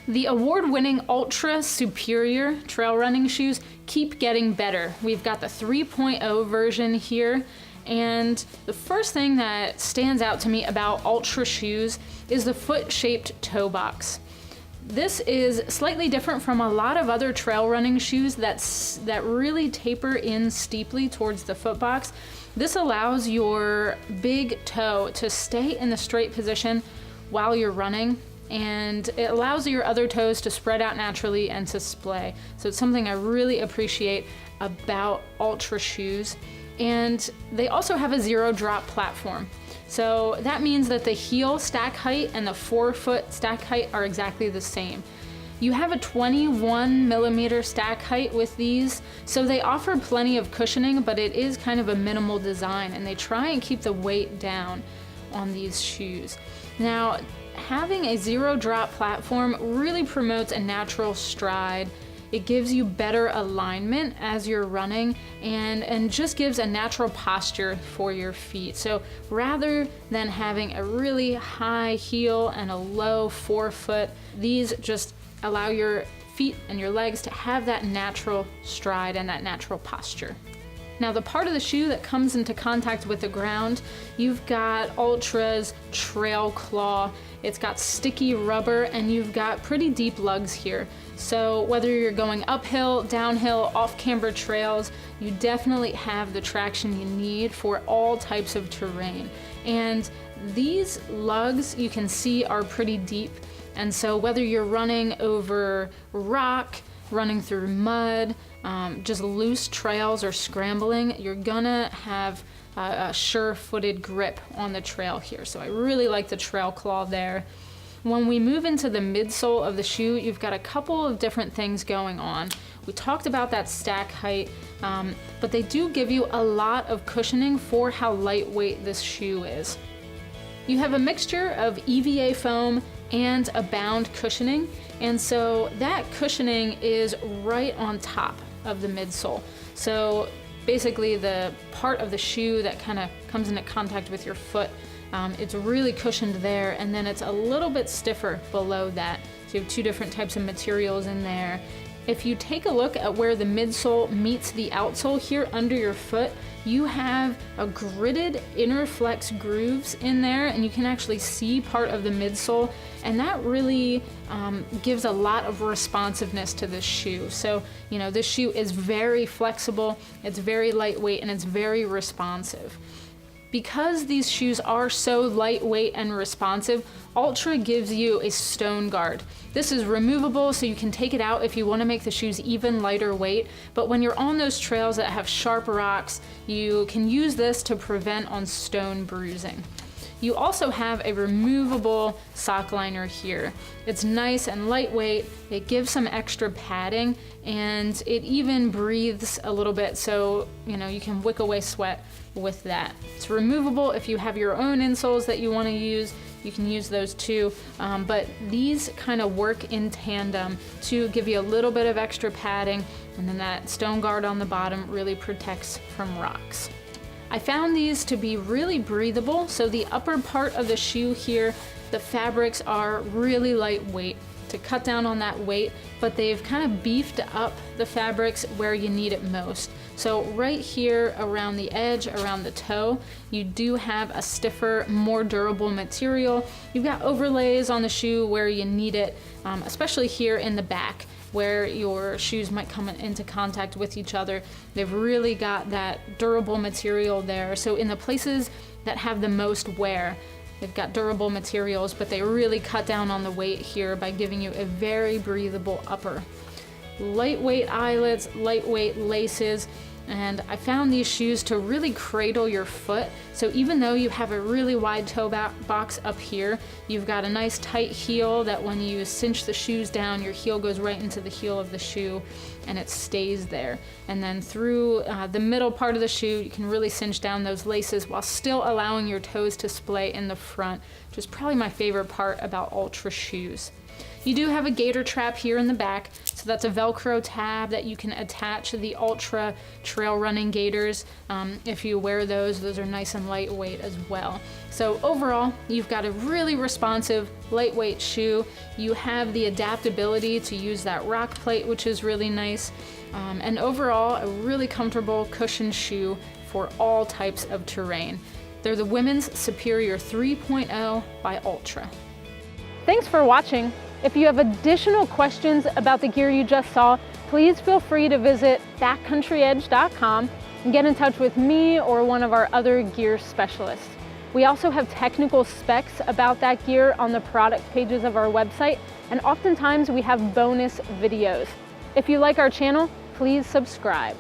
The award-winning Ultra Superior trail running shoes keep getting better. We've got the 3.0 version here, and the first thing that stands out to me about Ultra shoes is the foot-shaped toe box. This is slightly different from a lot of other trail running shoes that really taper in steeply towards the foot box. This allows your big toe to stay in the straight position while you're running, and it allows your other toes to spread out naturally and to splay. So it's something I really appreciate about Ultra shoes. And they also have a zero drop platform. So that means that the heel stack height and the forefoot stack height are exactly the same. You have a 21 millimeter stack height with these, so they offer plenty of cushioning, but it is kind of a minimal design, and they try and keep the weight down on these shoes. Now, having a zero drop platform really promotes a natural stride. It gives you better alignment as you're running and just gives a natural posture for your feet. So rather than having a really high heel and a low forefoot, these just allow your feet and your legs to have that natural stride and that natural posture. Now, the part of the shoe that comes into contact with the ground, you've got Ultra's Trail Claw. It's got sticky rubber, and you've got pretty deep lugs here. So whether you're going uphill, downhill, off-camber trails, you definitely have the traction you need for all types of terrain. And these lugs, you can see, are pretty deep. And so whether you're running over rock, running through mud, just loose trails, or scrambling, you're gonna have a sure-footed grip on the trail here. So I really like the Trail Claw there. When we move into the midsole of the shoe, you've got a couple of different things going on. We talked about that stack height, but they do give you a lot of cushioning for how lightweight this shoe is. You have a mixture of EVA foam and a bound cushioning, and so that cushioning is right on top of the midsole. So basically the part of the shoe that kind of comes into contact with your foot, it's really cushioned there, and then it's a little bit stiffer below that. So you have two different types of materials in there. If you take a look at where the midsole meets the outsole here under your foot, you have a gridded inner flex grooves in there, and you can actually see part of the midsole, and that really gives a lot of responsiveness to this shoe. So, you know, this shoe is very flexible, it's very lightweight, and it's very responsive. Because these shoes are so lightweight and responsive, Ultra gives you a stone guard. This is removable, so you can take it out if you want to make the shoes even lighter weight, but when you're on those trails that have sharp rocks, you can use this to prevent on stone bruising. You also have a removable Sockliner here. It's nice and lightweight, it gives some extra padding, and it even breathes a little bit, so you know you can wick away sweat with that. It's removable if you have your own insoles that you want to use. You can use those too, but these kind of work in tandem to give you a little bit of extra padding, and then that stone guard on the bottom really protects from rocks. I found these to be really breathable, so the upper part of the shoe here, the fabrics are really lightweight to cut down on that weight, but they've kind of beefed up the fabrics where you need it most. So right here around the edge, around the toe, you do have a stiffer, more durable material. You've got overlays on the shoe where you need it, especially here in the back where your shoes might come into contact with each other. They've really got that durable material there. So in the places that have the most wear, they've got durable materials, but they really cut down on the weight here by giving you a very breathable upper. Lightweight eyelets, lightweight laces, and I found these shoes to really cradle your foot. So even though you have a really wide toe box up here, you've got a nice tight heel that when you cinch the shoes down, your heel goes right into the heel of the shoe and it stays there. And then through the middle part of the shoe, you can really cinch down those laces while still allowing your toes to splay in the front, which is probably my favorite part about Ultra shoes. You do have a gator trap here in the back, so So that's a Velcro tab that you can attach to the Altra trail running gaiters. If you wear those are nice and lightweight as well. So overall, you've got a really responsive, lightweight shoe. You have the adaptability to use that rock plate, which is really nice. And overall, a really comfortable cushioned shoe for all types of terrain. They're the Women's Superior 3.0 by Altra. Thanks for watching. If you have additional questions about the gear you just saw, please feel free to visit backcountryedge.com and get in touch with me or one of our other gear specialists. We also have technical specs about that gear on the product pages of our website, and oftentimes we have bonus videos. If you like our channel, please subscribe.